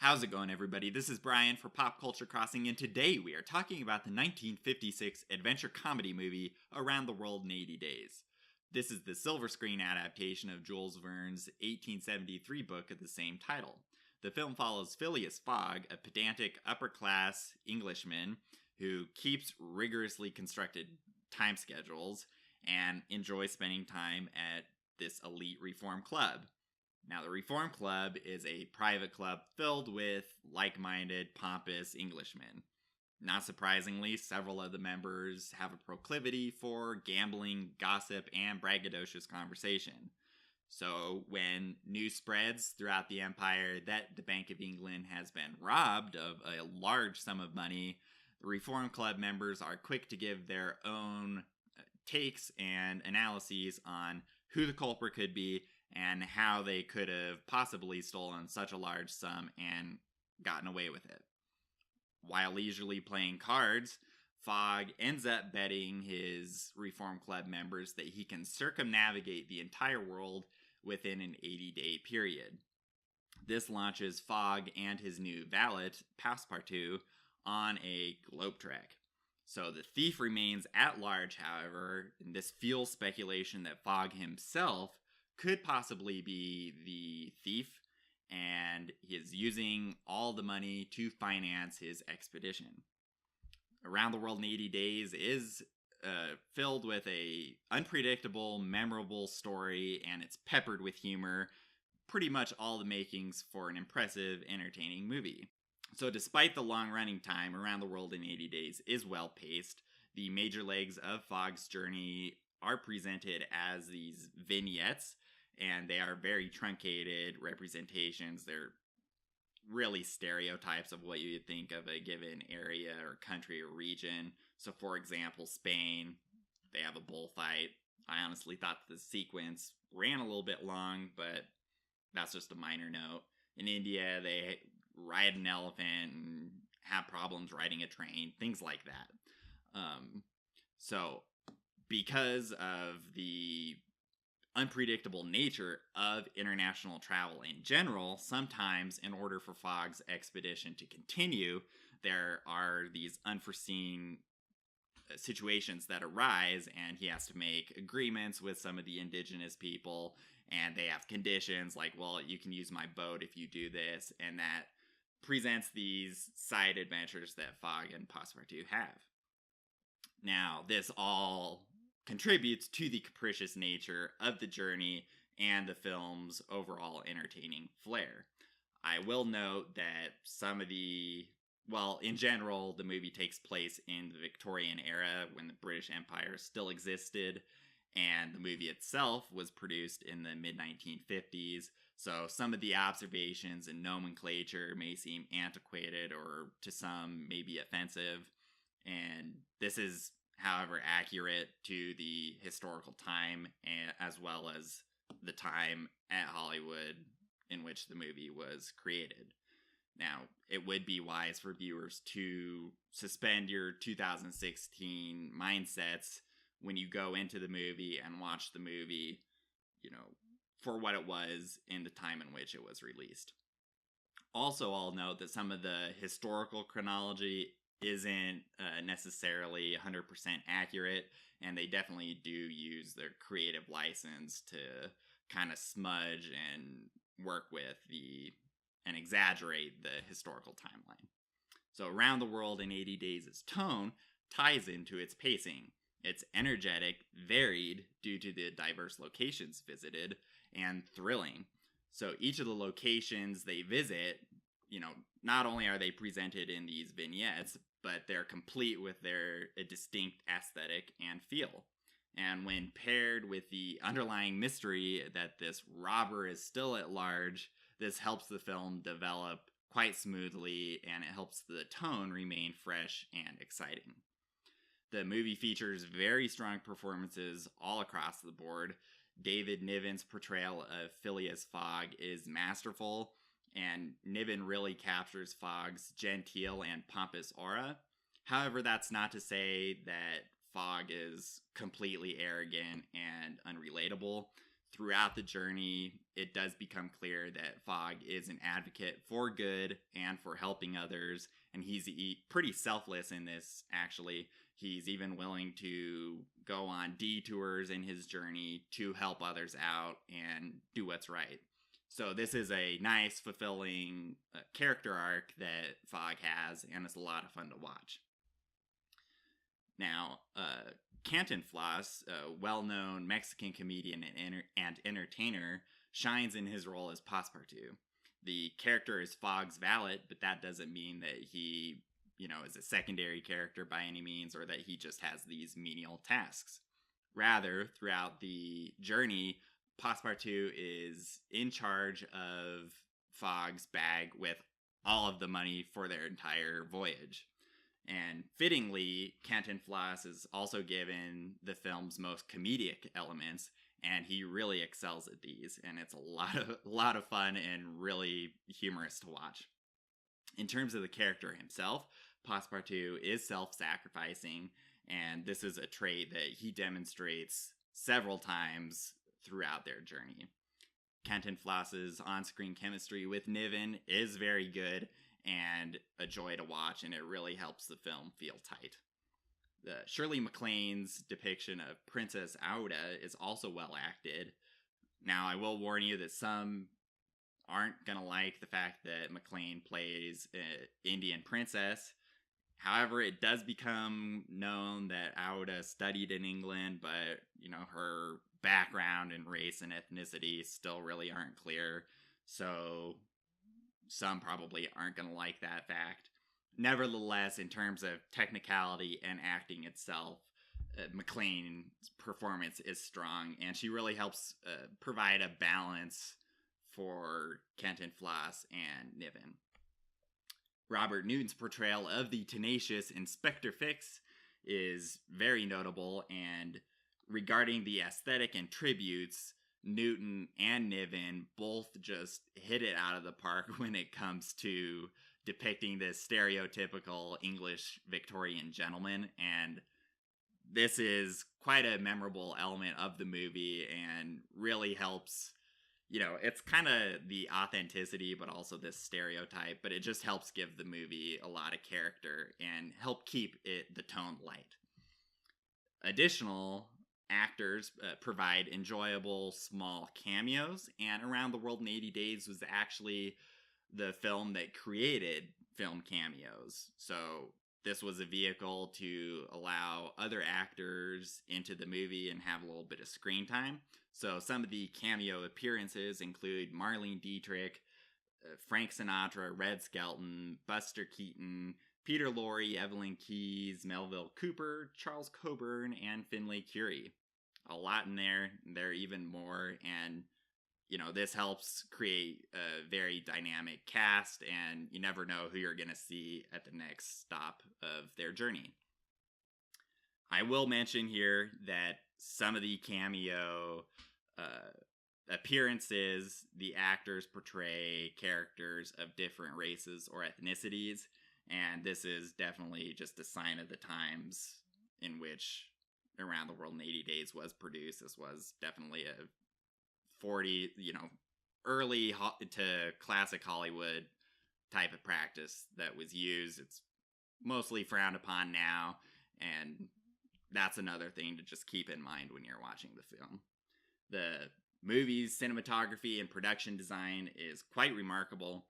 How's it going, everybody? This is Brian for Pop Culture Crossing, and today we are talking about the 1956 adventure comedy movie Around the World in 80 Days. This is the silver screen adaptation of Jules Verne's 1873 book of the same title. The film follows Phileas Fogg, a pedantic upper-class Englishman who keeps rigorously constructed time schedules and enjoys spending time at this elite reform club. Now, the Reform Club is a private club filled with like-minded, pompous Englishmen. Not surprisingly, several of the members have a proclivity for gambling, gossip, and braggadocious conversation. So, when news spreads throughout the empire that the Bank of England has been robbed of a large sum of money, the Reform Club members are quick to give their own takes and analyses on who the culprit could be and how they could have possibly stolen such a large sum and gotten away with it. While leisurely playing cards, Fogg ends up betting his Reform Club members that he can circumnavigate the entire world within an 80-day period. This launches Fogg and his new valet, Passepartout, on a globe trek. So the thief remains at large, however, and this fuels speculation that Fogg himself could possibly be the thief, and he is using all the money to finance his expedition. Around the World in 80 Days is filled with a unpredictable, memorable story, and it's peppered with humor, pretty much all the makings for an impressive, entertaining movie. So despite the long running time, Around the World in 80 Days is well paced. The major legs of Fogg's journey are presented as these vignettes, and they are very truncated representations. They're really stereotypes of what you'd think of a given area or country or region. So for example, Spain, they have a bullfight. I honestly thought the sequence ran a little bit long, but that's just a minor note. In India, they ride an elephant and have problems riding a train, things like that. So because of the unpredictable nature of international travel in general, sometimes in order for Fogg's expedition to continue, there are these unforeseen situations that arise, and he has to make agreements with some of the indigenous people, and they have conditions like, well, you can use my boat if you do this, and that presents these side adventures that Fogg and Passepartout have. Now, this all contributes to the capricious nature of the journey and the film's overall entertaining flair. I will note that in general, the movie takes place in the Victorian era when the British Empire still existed, and the movie itself was produced in the mid-1950s, so some of the observations and nomenclature may seem antiquated or to some maybe offensive, and this is however accurate to the historical time as well as the time at Hollywood in which the movie was created. Now, it would be wise for viewers to suspend your 2016 mindsets when you go into the movie and watch the movie, for what it was in the time in which it was released. Also, I'll note that some of the historical chronology isn't necessarily 100% accurate, and they definitely do use their creative license to kind of smudge and work with and exaggerate the historical timeline. So Around the World in 80 Days' tone ties into its pacing. It's energetic, varied due to the diverse locations visited, and thrilling. So each of the locations they visit, not only are they presented in these vignettes, but they're complete with their distinct aesthetic and feel. And when paired with the underlying mystery that this robber is still at large, this helps the film develop quite smoothly, and it helps the tone remain fresh and exciting. The movie features very strong performances all across the board. David Niven's portrayal of Phileas Fogg is masterful, and Niven really captures Fogg's genteel and pompous aura. However, that's not to say that Fogg is completely arrogant and unrelatable. throughout the journey, it does become clear that Fogg is an advocate for good and for helping others, and he's pretty selfless in this, actually. He's even willing to go on detours in his journey to help others out and do what's right. So this is a nice, fulfilling character arc that Fogg has, and it's a lot of fun to watch. Now, Cantinflas, a well-known Mexican comedian and entertainer, shines in his role as Passepartout. The character is Fogg's valet, but that doesn't mean that he, is a secondary character by any means, or that he just has these menial tasks. Rather, throughout the journey, Passepartout is in charge of Fogg's bag with all of the money for their entire voyage. And fittingly, Cantinflas is also given the film's most comedic elements, and he really excels at these, and it's a lot of fun and really humorous to watch. In terms of the character himself, Passepartout is self-sacrificing, and this is a trait that he demonstrates several times throughout their journey. Cantinflas's on-screen chemistry with Niven is very good and a joy to watch, and it really helps the film feel tight. Shirley MacLaine's depiction of Princess Auda is also well acted. Now, I will warn you that some aren't gonna like the fact that MacLaine plays an Indian princess. However, it does become known that Auda studied in England, but, her background and race and ethnicity still really aren't clear. So some probably aren't going to like that fact. Nevertheless, in terms of technicality and acting itself, MacLaine's performance is strong, and she really helps provide a balance for Cantinflas and Niven. Robert Newton's portrayal of the tenacious Inspector Fix is very notable, and regarding the aesthetic and tributes, Newton and Niven both just hit it out of the park when it comes to depicting this stereotypical English Victorian gentleman, and this is quite a memorable element of the movie and really helps, it's kind of the authenticity but also this stereotype, but it just helps give the movie a lot of character and help keep the tone light. Additional actors provide enjoyable small cameos, and Around the World in 80 Days was actually the film that created film cameos. So this was a vehicle to allow other actors into the movie and have a little bit of screen time. So some of the cameo appearances include Marlene Dietrich, Frank Sinatra, Red Skelton, Buster Keaton, Peter Lorre, Evelyn Keyes, Melville Cooper, Charles Coburn, and Finlay Curie. A lot in there. There are even more, and this helps create a very dynamic cast, and you never know who you're going to see at the next stop of their journey. I will mention here that some of the cameo appearances, the actors portray characters of different races or ethnicities, and this is definitely just a sign of the times in which Around the World in 80 Days was produced. This was definitely a 40, early to classic Hollywood type of practice that was used. It's mostly frowned upon now, and that's another thing to just keep in mind when you're watching the film. The movie's cinematography and production design is quite remarkable.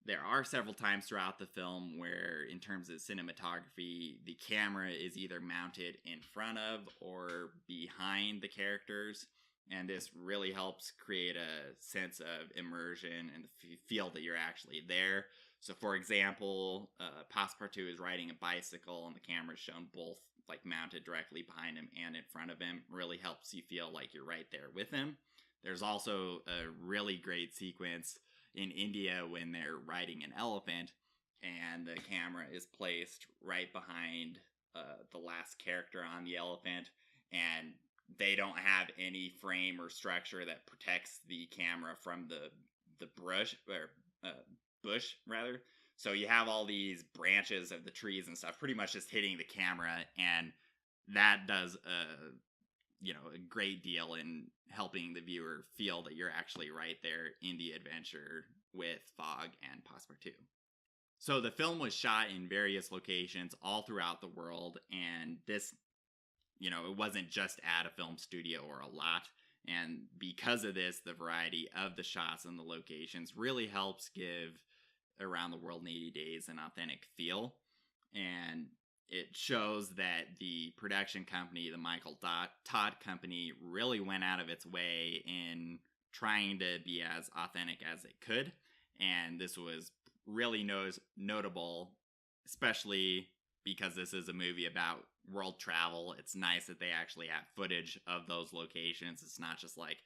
There are several times throughout the film where, in terms of cinematography, the camera is either mounted in front of or behind the characters, and this really helps create a sense of immersion and feel that you're actually there. So, for example, Passepartout is riding a bicycle, and the camera is shown both mounted directly behind him and in front of him. Really helps you feel like you're right there with him. There's also a really great sequence in India when they're riding an elephant, and the camera is placed right behind the last character on the elephant, and they don't have any frame or structure that protects the camera from the bush rather. So you have all these branches of the trees and stuff pretty much just hitting the camera, and that does a great deal in helping the viewer feel that you're actually right there in the adventure with Fogg and Passepartout. So the film was shot in various locations all throughout the world, and this, it wasn't just at a film studio or a lot. And because of this, the variety of the shots and the locations really helps give Around the World in 80 Days an authentic feel. And it shows that the production company, the Michael Todd Company, really went out of its way in trying to be as authentic as it could. And this was really notable, especially because this is a movie about world travel. It's nice that they actually have footage of those locations. It's not just like,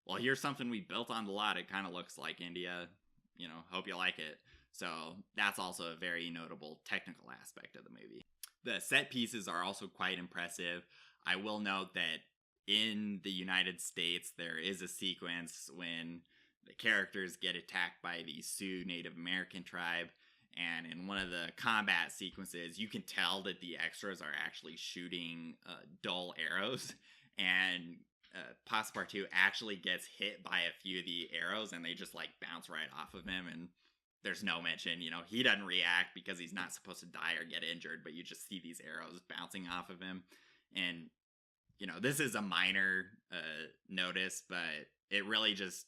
well, here's something we built on the lot. It kind of looks like India. Hope you like it. So that's also a very notable technical aspect of the movie. The set pieces are also quite impressive. I will note that in the United States, there is a sequence when the characters get attacked by the Sioux Native American tribe. And in one of the combat sequences, you can tell that the extras are actually shooting dull arrows. And Passepartout actually gets hit by a few of the arrows, and they just bounce right off of him. And there's no mention, he doesn't react because he's not supposed to die or get injured, but you just see these arrows bouncing off of him. And, this is a minor notice, but it really just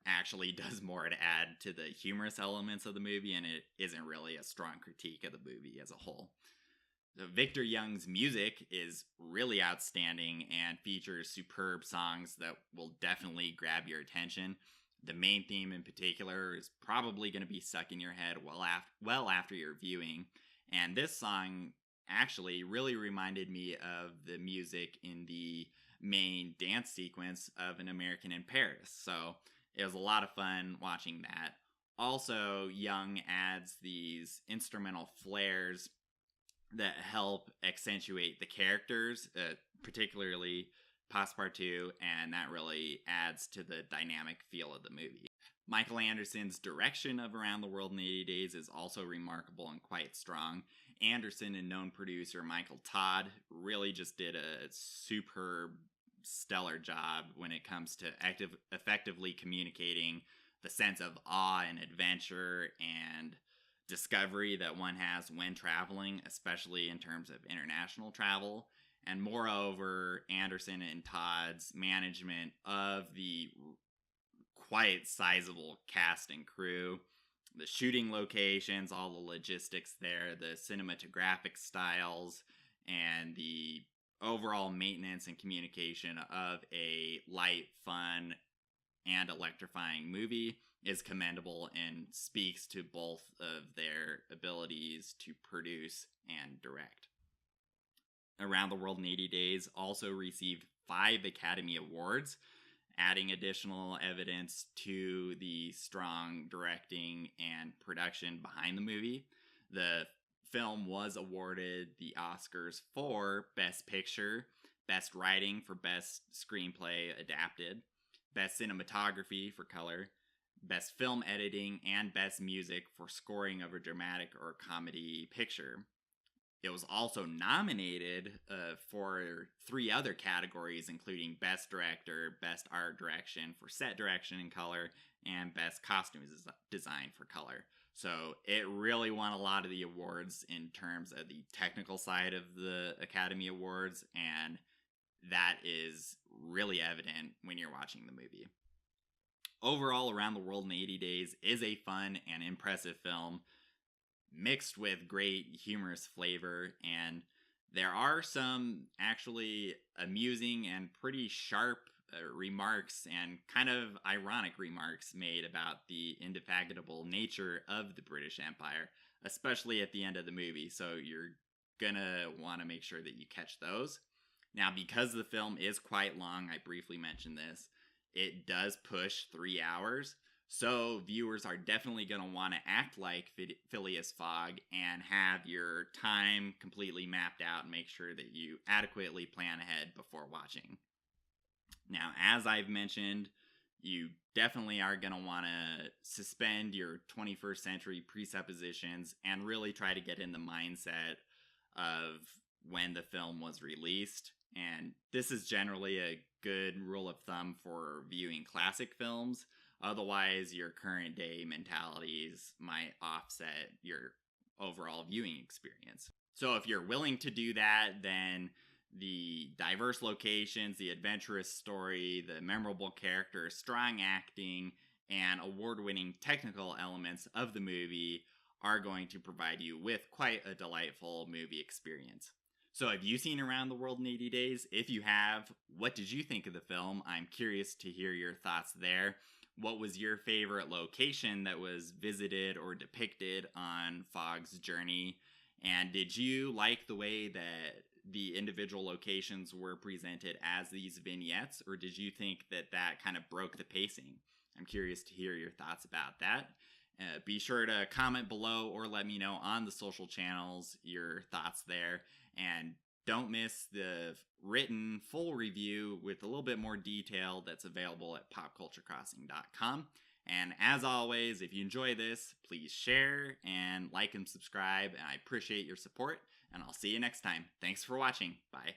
actually does more to add to the humorous elements of the movie, and it isn't really a strong critique of the movie as a whole. So Victor Young's music is really outstanding and features superb songs that will definitely grab your attention. The main theme in particular is probably going to be stuck in your head well after your viewing, and this song actually really reminded me of the music in the main dance sequence of An American in Paris. So it was a lot of fun watching that. Also, Young adds these instrumental flares that help accentuate the characters, particularly Passepartout, and that really adds to the dynamic feel of the movie. Michael Anderson's direction of Around the World in 80 Days is also remarkable and quite strong. Anderson and known producer Michael Todd really just did a superb, stellar job when it comes to effectively communicating the sense of awe and adventure and discovery that one has when traveling, especially in terms of international travel. And moreover, Anderson and Todd's management of the quite sizable cast and crew, the shooting locations, all the logistics there, the cinematographic styles, and the overall maintenance and communication of a light, fun, and electrifying movie is commendable and speaks to both of their abilities to produce and direct. Around the World in 80 Days also received 5 Academy Awards, adding additional evidence to the strong directing and production behind the movie. The film was awarded the Oscars for Best Picture, Best Writing for Best Screenplay Adapted, Best Cinematography for Color, Best Film Editing, and Best Music for Scoring of a Dramatic or Comedy Picture. It was also nominated for 3 other categories, including Best Director, Best Art Direction for Set Direction and Color, and Best Costume Design for Color. So it really won a lot of the awards in terms of the technical side of the Academy Awards, and that is really evident when you're watching the movie. Overall, Around the World in 80 Days is a fun and impressive film, mixed with great humorous flavor, and there are some actually amusing and pretty sharp remarks and kind of ironic remarks made about the indefatigable nature of the British Empire, especially at the end of the movie, so you're gonna want to make sure that you catch those. Now, because the film is quite long, I briefly mentioned this, it does push 3 hours, so viewers are definitely going to want to act like Phileas Fogg and have your time completely mapped out and make sure that you adequately plan ahead before watching. Now, as I've mentioned, you definitely are going to want to suspend your 21st century presuppositions and really try to get in the mindset of when the film was released. And this is generally a good rule of thumb for viewing classic films. Otherwise, your current day mentalities might offset your overall viewing experience. So if you're willing to do that, then the diverse locations, the adventurous story, the memorable characters, strong acting, and award-winning technical elements of the movie are going to provide you with quite a delightful movie experience. So have you seen Around the World in 80 Days? If you have, what did you think of the film? I'm curious to hear your thoughts there. What was your favorite location that was visited or depicted on Fogg's journey? And did you like the way that the individual locations were presented as these vignettes, or did you think that that kind of broke the pacing? I'm curious to hear your thoughts about that. Be sure to comment below or let me know on the social channels your thoughts there. And don't miss the written full review with a little bit more detail that's available at popculturecrossing.com. And as always, if you enjoy this, please share and like and subscribe. I appreciate your support, and I'll see you next time. Thanks for watching. Bye.